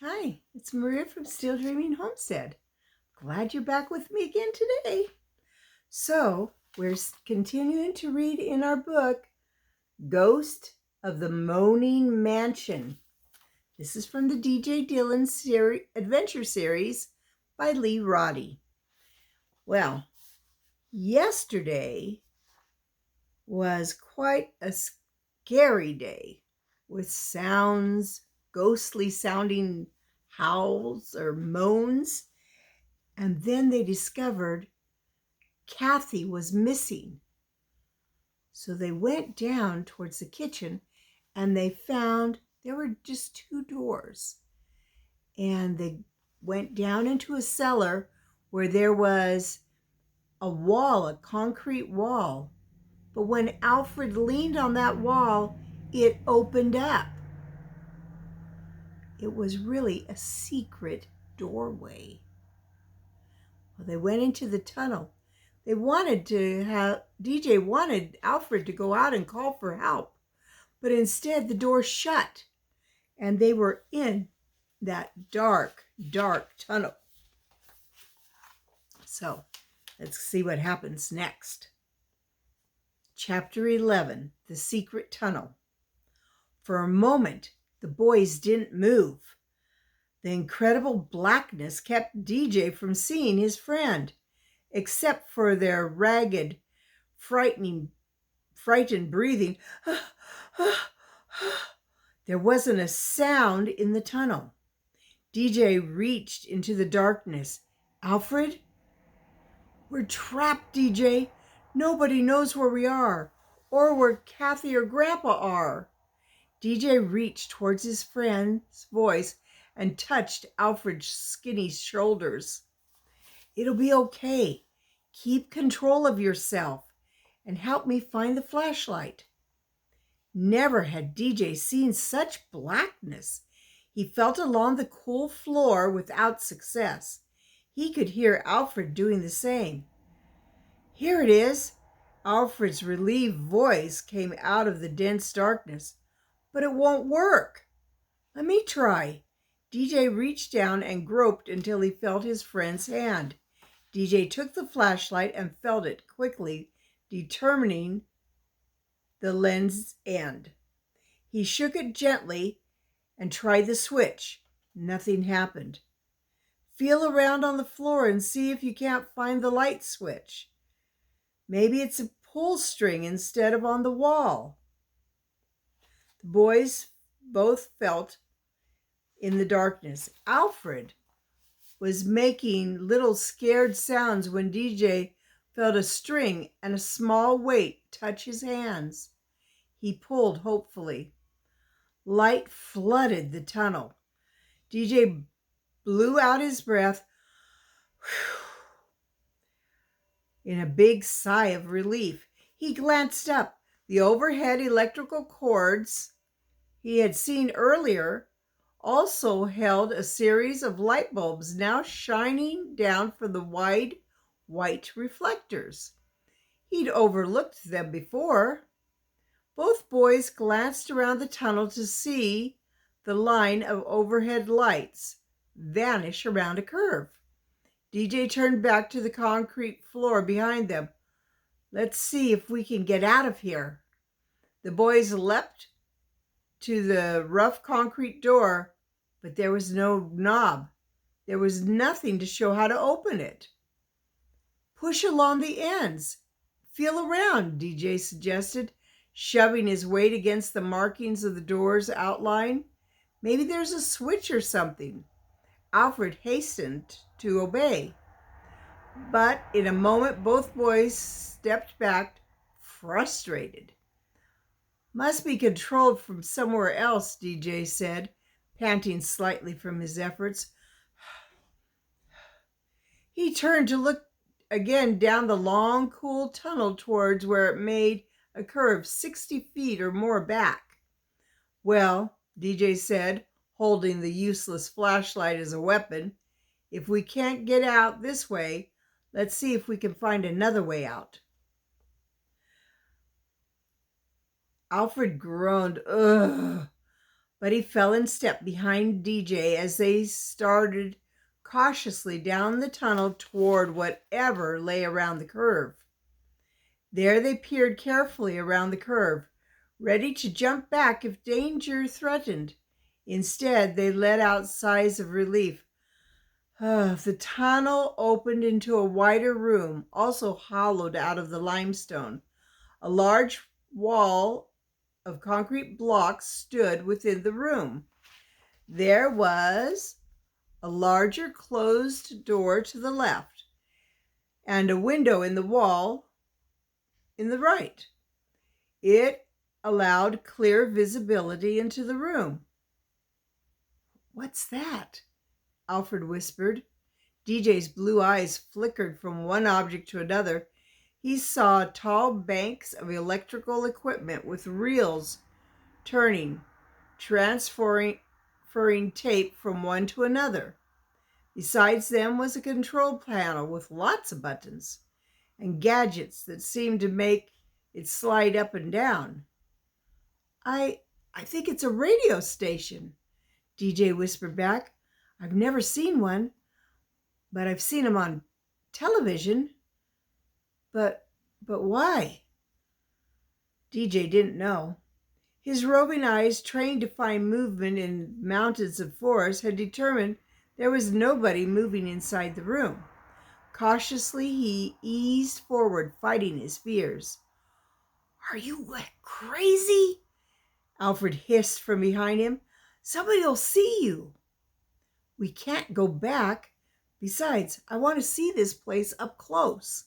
Hi, it's Maria from Still Dreaming Homestead. Glad you're back with me again today. So, we're continuing to read in our book, Ghost of the Moaning Mansion. This is from the D.J. Dillon Adventure Series by Lee Roddy. Well, yesterday was quite a scary day with sounds, ghostly sounding howls or moans. And then they discovered Kathy was missing. So they went down towards the kitchen and they found there were just two doors. And they went down into a cellar where there was a wall, a concrete wall. But when Alfred leaned on that wall, it opened up. It was really a secret doorway. Well, they went into the tunnel. They wanted to have, DJ wanted Alfred to go out and call for help, but instead the door shut and they were in that dark, dark tunnel. So let's see what happens next. Chapter 11, The Secret Tunnel. For a moment, the boys didn't move. The incredible blackness kept DJ from seeing his friend, except for their ragged, frightened breathing. There wasn't a sound in the tunnel. DJ reached into the darkness. Alfred? We're trapped, DJ. Nobody knows where we are or where Kathy or Grandpa are. DJ reached towards his friend's voice and touched Alfred's skinny shoulders. It'll be okay. Keep control of yourself and help me find the flashlight. Never had DJ seen such blackness. He felt along the cool floor without success. He could hear Alfred doing the same. Here it is. Alfred's relieved voice came out of the dense darkness. But it won't work. Let me try. DJ reached down and groped until he felt his friend's hand. DJ took the flashlight and felt it quickly, determining the lens end. He shook it gently and tried the switch. Nothing happened. Feel around on the floor and see if you can't find the light switch. Maybe it's a pull string instead of on the wall. The boys both felt in the darkness. Alfred was making little scared sounds when DJ felt a string and a small weight touch his hands. He pulled hopefully. Light flooded the tunnel. DJ blew out his breath in a big sigh of relief. He glanced up. The overhead electrical cords he had seen earlier also held a series of light bulbs now shining down from the wide white reflectors. He'd overlooked them before. Both boys glanced around the tunnel to see the line of overhead lights vanish around a curve. DJ turned back to the concrete floor behind them. Let's see if we can get out of here. The boys leapt to the rough concrete door, but there was no knob. There was nothing to show how to open it. Push along the ends. Feel around, DJ suggested, shoving his weight against the markings of the door's outline. Maybe there's a switch or something. Alfred hastened to obey. But in a moment, both boys stepped back, frustrated. Must be controlled from somewhere else, DJ said, panting slightly from his efforts. He turned to look again down the long, cool tunnel towards where it made a curve 60 feet or more back. Well, DJ said, holding the useless flashlight as a weapon, if we can't get out this way, let's see if we can find another way out. Alfred groaned. Ugh. but he fell in step behind DJ as they started cautiously down the tunnel toward whatever lay around the curve. There they peered carefully around the curve, ready to jump back if danger threatened. Instead, they let out sighs of relief. The tunnel opened into a wider room, also hollowed out of the limestone. A large wall of concrete blocks stood within the room. There was a larger closed door to the left and a window in the wall in the right. It allowed clear visibility into the room. "What's that?" Alfred whispered. DJ's blue eyes flickered from one object to another. He saw tall banks of electrical equipment with reels turning, transferring tape from one to another. Besides them was a control panel with lots of buttons and gadgets that seemed to make it slide up and down. I think it's a radio station," DJ whispered back. "I've never seen one, but I've seen them on television. But why?" DJ didn't know. His roving eyes, trained to find movement in mountains and forests, had determined there was nobody moving inside the room. Cautiously, he eased forward, fighting his fears. "Are you crazy?" Alfred hissed from behind him. "Somebody'll see you." "We can't go back. Besides, I want to see this place up close."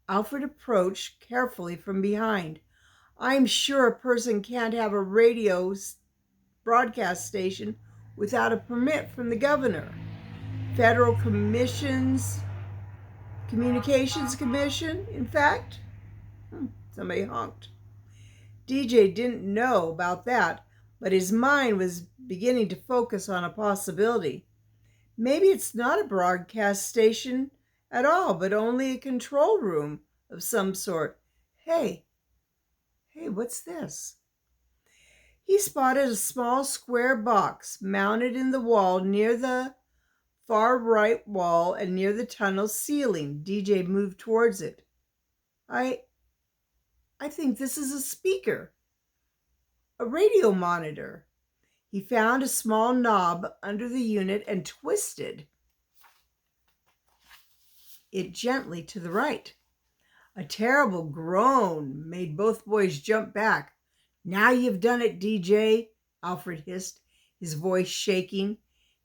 Alfred approached carefully from behind. "I'm sure a person can't have a radio broadcast station without a permit from the governor. Federal Communications Commission, in fact." Somebody honked. DJ didn't know about that, but his mind was beginning to focus on a possibility. Maybe it's not a broadcast station at all, but only a control room of some sort. Hey, what's this? He spotted a small square box mounted in the wall near the far right wall and near the tunnel ceiling. DJ moved towards it. I think this is a speaker, a radio monitor." He found a small knob under the unit and twisted it gently to the right. A terrible groan made both boys jump back. "Now you've done it, DJ," Alfred hissed, his voice shaking.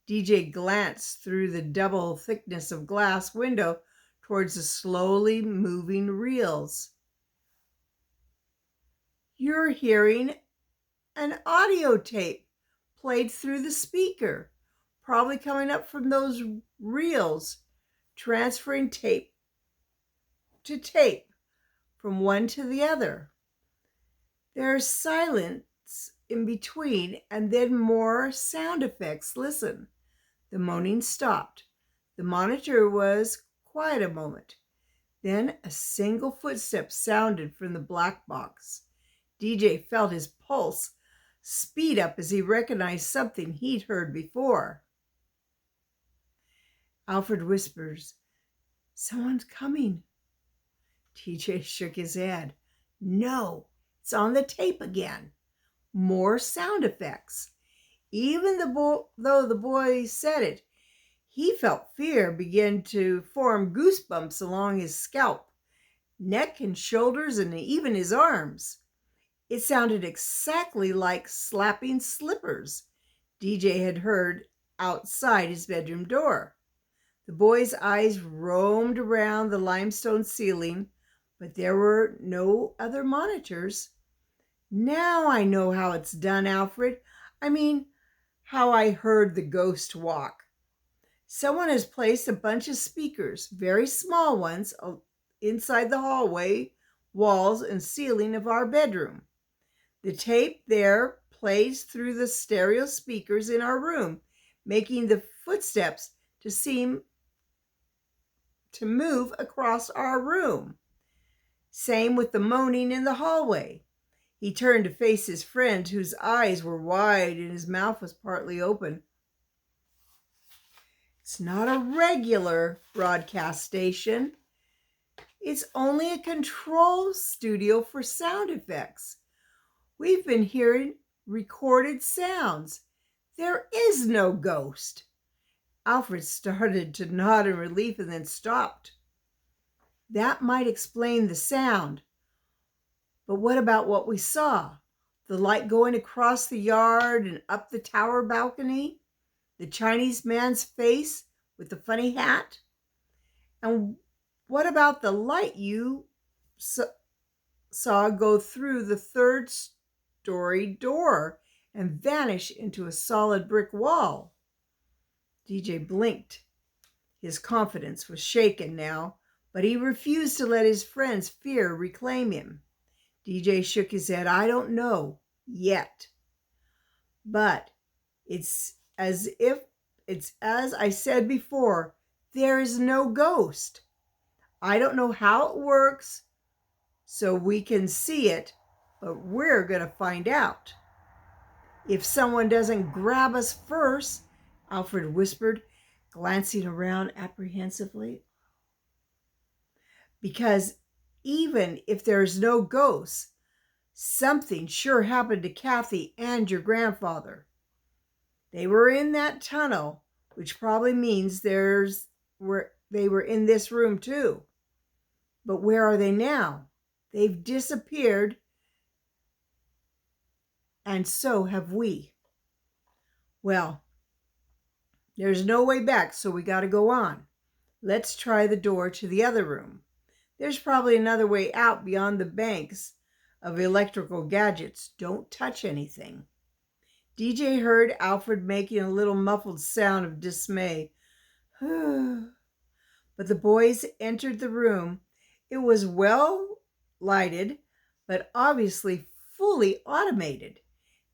DJ glanced through the double thickness of glass window towards the slowly moving reels. "You're hearing an audio tape played through the speaker, probably coming up from those reels, transferring tape to tape from one to the other. There's silence in between and then more sound effects. Listen." The moaning stopped. The monitor was quiet a moment. Then a single footstep sounded from the black box. DJ felt his pulse speed up as he recognized something he'd heard before. Alfred whispers, "Someone's coming." DJ shook his head. "No, it's on the tape again. More sound effects." Even though the boy said it, he felt fear begin to form goosebumps along his scalp, neck and shoulders, and even his arms. It sounded exactly like slapping slippers DJ had heard outside his bedroom door. The boy's eyes roamed around the limestone ceiling, but there were no other monitors. "Now I know how it's done, Alfred. I mean, how I heard the ghost walk. Someone has placed a bunch of speakers, very small ones, inside the hallway, walls, and ceiling of our bedroom. The tape there plays through the stereo speakers in our room, making the footsteps to seem to move across our room. Same with the moaning in the hallway." He turned to face his friend, whose eyes were wide and his mouth was partly open. It's not a regular broadcast station. It's only a control studio for sound effects. We've been hearing recorded sounds. There is no ghost. Alfred started to nod in relief and then stopped. That might explain the sound. But what about what we saw? The light going across the yard and up the tower balcony? The Chinese man's face with the funny hat? And what about the light you saw go through the third-story door and vanish into a solid brick wall? DJ blinked. His confidence was shaken now, but he refused to let his friend's fear reclaim him. DJ shook his head. I don't know yet. But it's as I said before, there is no ghost. I don't know how it works so we can see it, but we're going to find out. If someone doesn't grab us first, Alfred whispered, glancing around apprehensively. Because even if there's no ghosts, something sure happened to Kathy and your grandfather. They were in that tunnel, which probably means they were in this room too. But where are they now? They've disappeared, and so have we. Well, there's no way back, so we got to go on. Let's try the door to the other room. There's probably another way out beyond the banks of electrical gadgets. Don't touch anything. DJ heard Alfred making a little muffled sound of dismay. But the boys entered the room. It was well lighted, but obviously fully automated.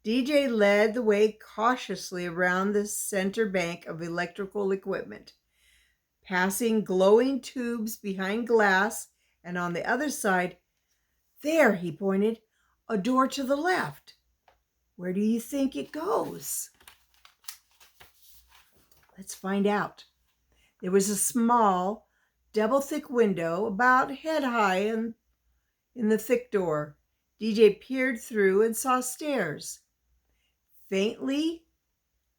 DJ led the way cautiously around the center bank of electrical equipment, passing glowing tubes behind glass, and on the other side, there, he pointed, a door to the left. Where do you think it goes? Let's find out. There was a small, double-thick window about head-high in the thick door. DJ peered through and saw stairs, faintly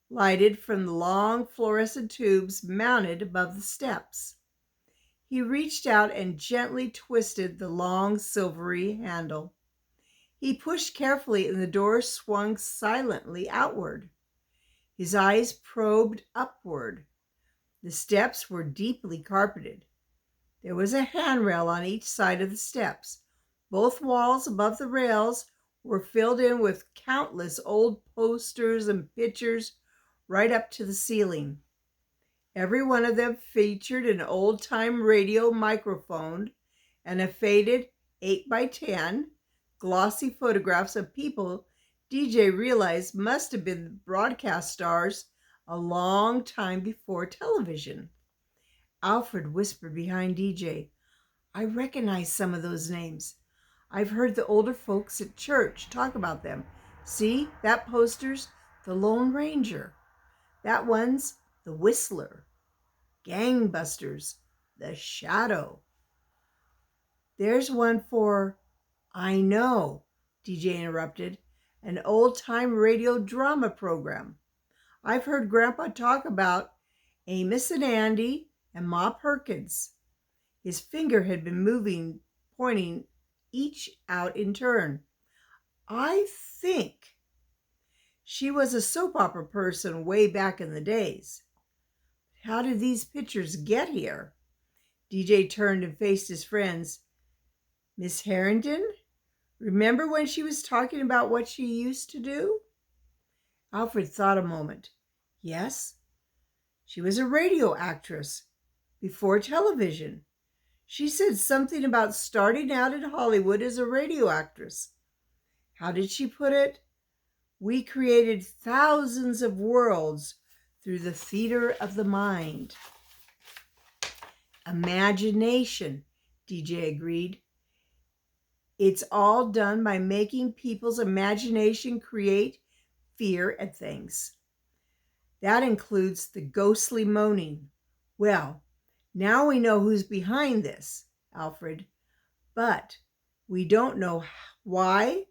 lighted from the long fluorescent tubes mounted above the steps. He reached out and gently twisted the long silvery handle. He pushed carefully and the door swung silently outward. His eyes probed upward. The steps were deeply carpeted. There was a handrail on each side of the steps. Both walls above the rails were filled in with countless old posters and pictures right up to the ceiling. Every one of them featured an old-time radio microphone and a faded 8x10 glossy photographs of people DJ realized must have been broadcast stars a long time before television. Alfred whispered behind DJ, I recognize some of those names. I've heard the older folks at church talk about them. See, that poster's the Lone Ranger. That one's the Whistler. Gangbusters, the Shadow. There's one for, I know, DJ interrupted, an old-time radio drama program. I've heard Grandpa talk about Amos and Andy and Ma Perkins. His finger had been moving, pointing each out in turn. I think she was a soap opera person way back in the days. How did these pictures get here? DJ turned and faced his friends. Miss Harrington? Remember when she was talking about what she used to do? Alfred thought a moment. Yes, she was a radio actress before television. She said something about starting out in Hollywood as a radio actress. How did she put it? We created thousands of worlds through the theater of the mind. Imagination, DJ agreed. It's all done by making people's imagination create fear at things. That includes the ghostly moaning. Well, now we know who's behind this, Alfred, but we don't know why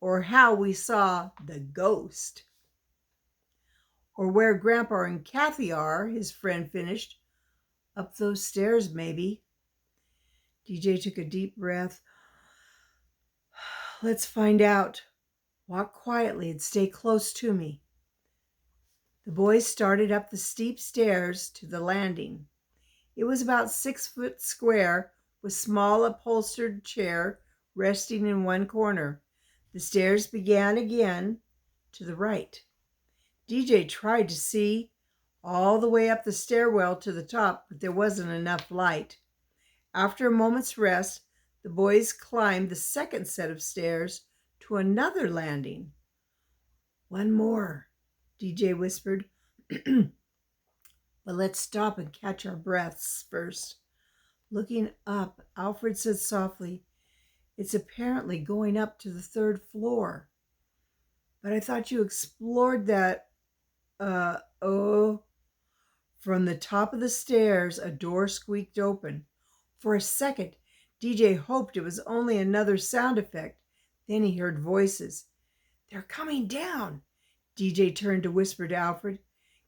or how we saw the ghost. Or where Grandpa and Kathy are, his friend finished. Up those stairs, maybe. DJ took a deep breath. Let's find out. Walk quietly and stay close to me. The boys started up the steep stairs to the landing. It was about 6 foot square, with small upholstered chair resting in one corner. The stairs began again to the right. DJ tried to see all the way up the stairwell to the top, but there wasn't enough light. After a moment's rest, the boys climbed the second set of stairs to another landing. One more, DJ whispered. But let's stop and catch our breaths first. Looking up, Alfred said softly, it's apparently going up to the 3rd floor. But I thought you explored that. From the top of the stairs, a door squeaked open. For a second, DJ hoped it was only another sound effect. Then he heard voices. They're coming down. DJ turned to whisper to Alfred,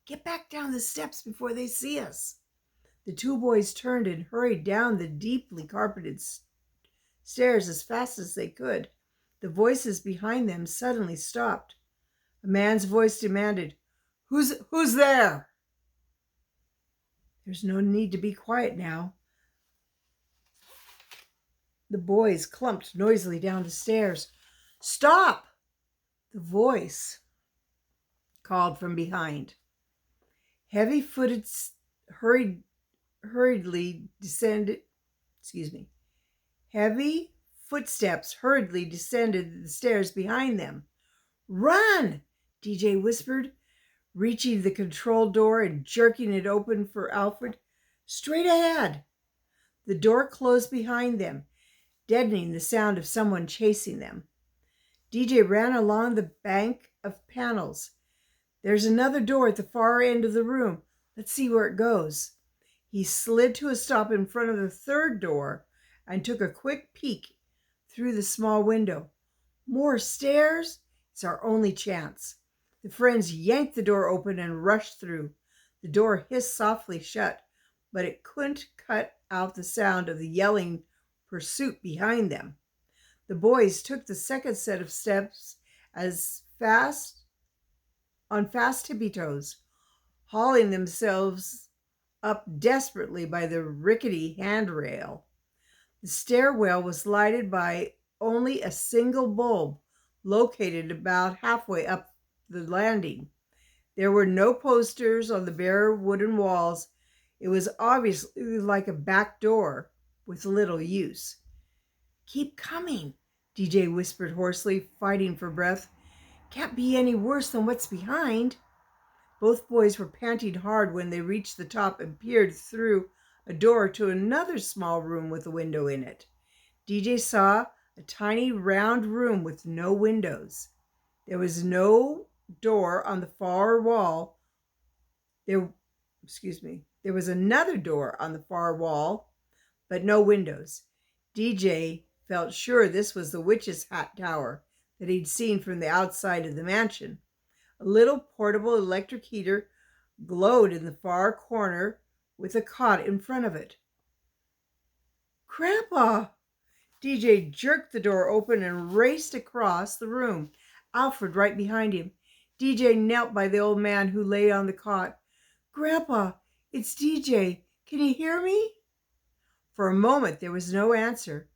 get back down the steps before they see us. The two boys turned and hurried down the deeply carpeted stairs as fast as they could. The voices behind them suddenly stopped. A man's voice demanded, Who's there? There's no need to be quiet now. The boys clumped noisily down the stairs. Stop! The voice called from behind. Heavy footsteps hurriedly descended the stairs behind them. Run! DJ whispered, reaching the control door and jerking it open for Alfred. Straight ahead. The door closed behind them, deadening the sound of someone chasing them. DJ ran along the bank of panels. There's another door at the far end of the room. Let's see where it goes. He slid to a stop in front of the 3rd door and took a quick peek through the small window. More stairs? It's our only chance. The friends yanked the door open and rushed through. The door hissed softly shut, but it couldn't cut out the sound of the yelling pursuit behind them. The boys took the second set of steps on fast tippy toes, hauling themselves up desperately by the rickety handrail. The stairwell was lighted by only a single bulb, located about halfway up the landing. There were no posters on the bare wooden walls. It was obviously like a back door with little use. Keep coming, DJ whispered hoarsely, fighting for breath. Can't be any worse than what's behind. Both boys were panting hard when they reached the top and peered through a door to another small room with a window in it. DJ saw a tiny round room with no windows. There was no door on the far wall. There was another door on the far wall, but no windows. DJ felt sure this was the witch's hat tower that he'd seen from the outside of the mansion. A little portable electric heater glowed in the far corner with a cot in front of it. Grandpa! DJ jerked the door open and raced across the room, Alfred right behind him. DJ knelt by the old man who lay on the cot. Grandpa, it's DJ. Can you hear me? For a moment there was no answer,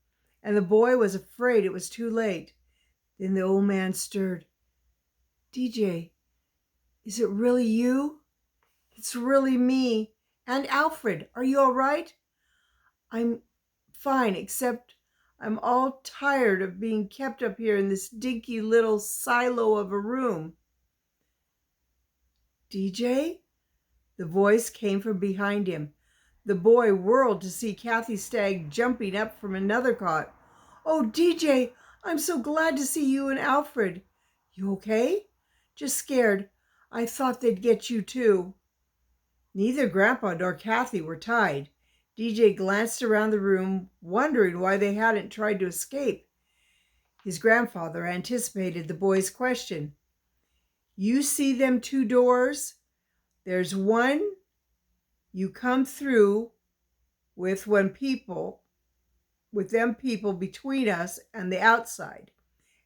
and the boy was afraid it was too late. Then the old man stirred. DJ, is it really you? It's really me. And Alfred, are you all right? I'm fine, except I'm all tired of being kept up here in this dinky little silo of a room. DJ? The voice came from behind him. The boy whirled to see Kathy Stagg jumping up from another cot. Oh, DJ, I'm so glad to see you and Alfred. You okay? Just scared. I thought they'd get you too. Neither Grandpa nor Kathy were tied. DJ glanced around the room, wondering why they hadn't tried to escape. His grandfather anticipated the boy's question. You see them two doors? There's one you come through with them people between us and the outside.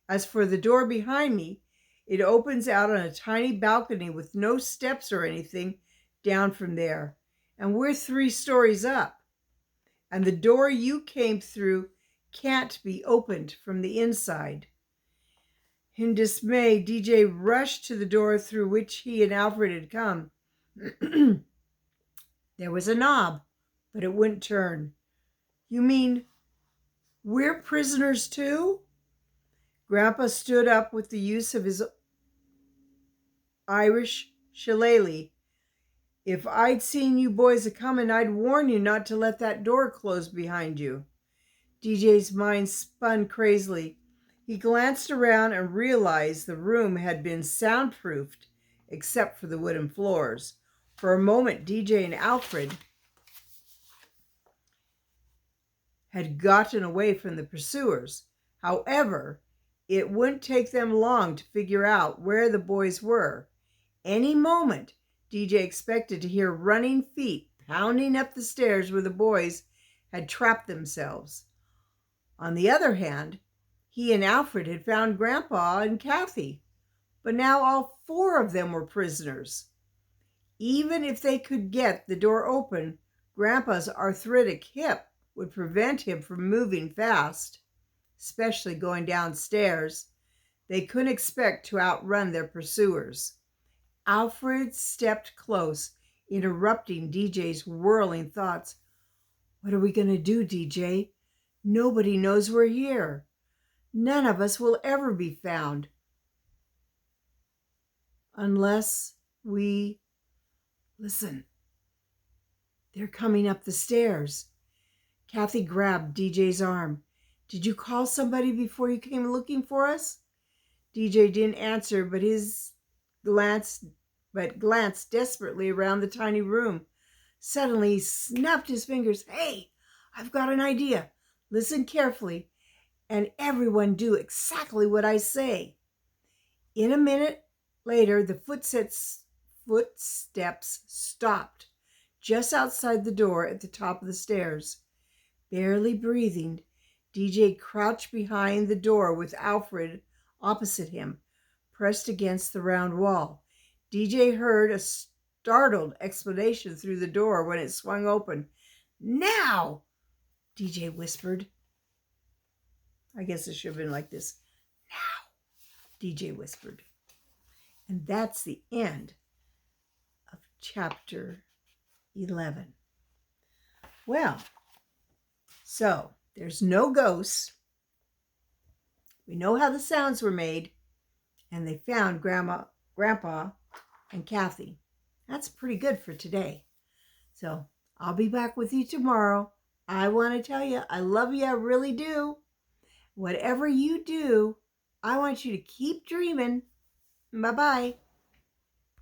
As for the door behind me, it opens out on a tiny balcony with no steps or anything down from there. And we're 3 stories up. And the door you came through can't be opened from the inside. In dismay, DJ rushed to the door through which he and Alfred had come. There was a knob, but it wouldn't turn. You mean we're prisoners too? Grandpa stood up with the use of his Irish shillelagh. If I'd seen you boys a-comin', I'd warn you not to let that door close behind you. DJ's mind spun crazily. He glanced around and realized the room had been soundproofed except for the wooden floors. For a moment, DJ and Alfred had gotten away from the pursuers. However, it wouldn't take them long to figure out where the boys were. Any moment, DJ expected to hear running feet pounding up the stairs where the boys had trapped themselves. On the other hand, he and Alfred had found Grandpa and Kathy, but now all 4 of them were prisoners. Even if they could get the door open, Grandpa's arthritic hip would prevent him from moving fast, especially going downstairs. They couldn't expect to outrun their pursuers. Alfred stepped close, interrupting DJ's whirling thoughts. What are we going to do, DJ? Nobody knows we're here. None of us will ever be found. Unless we... Listen. They're coming up the stairs. Kathy grabbed DJ's arm. Did you call somebody before you came looking for us? DJ didn't answer, but glanced desperately around the tiny room. Suddenly, he snapped his fingers. Hey, I've got an idea. Listen carefully, and everyone do exactly what I say. In a minute later, the footsteps stopped just outside the door at the top of the stairs. Barely breathing, DJ crouched behind the door with Alfred opposite him, pressed against the round wall. DJ heard a startled exclamation through the door when it swung open. Now, DJ whispered. I guess it should have been like this. Now, DJ whispered. And that's the end of chapter 11. Well, so there's no ghosts. We know how the sounds were made, and they found Grandpa, and Kathy. That's pretty good for today. So I'll be back with you tomorrow. I want to tell you, I love you. I really do. Whatever you do, I want you to keep dreaming. Bye-bye.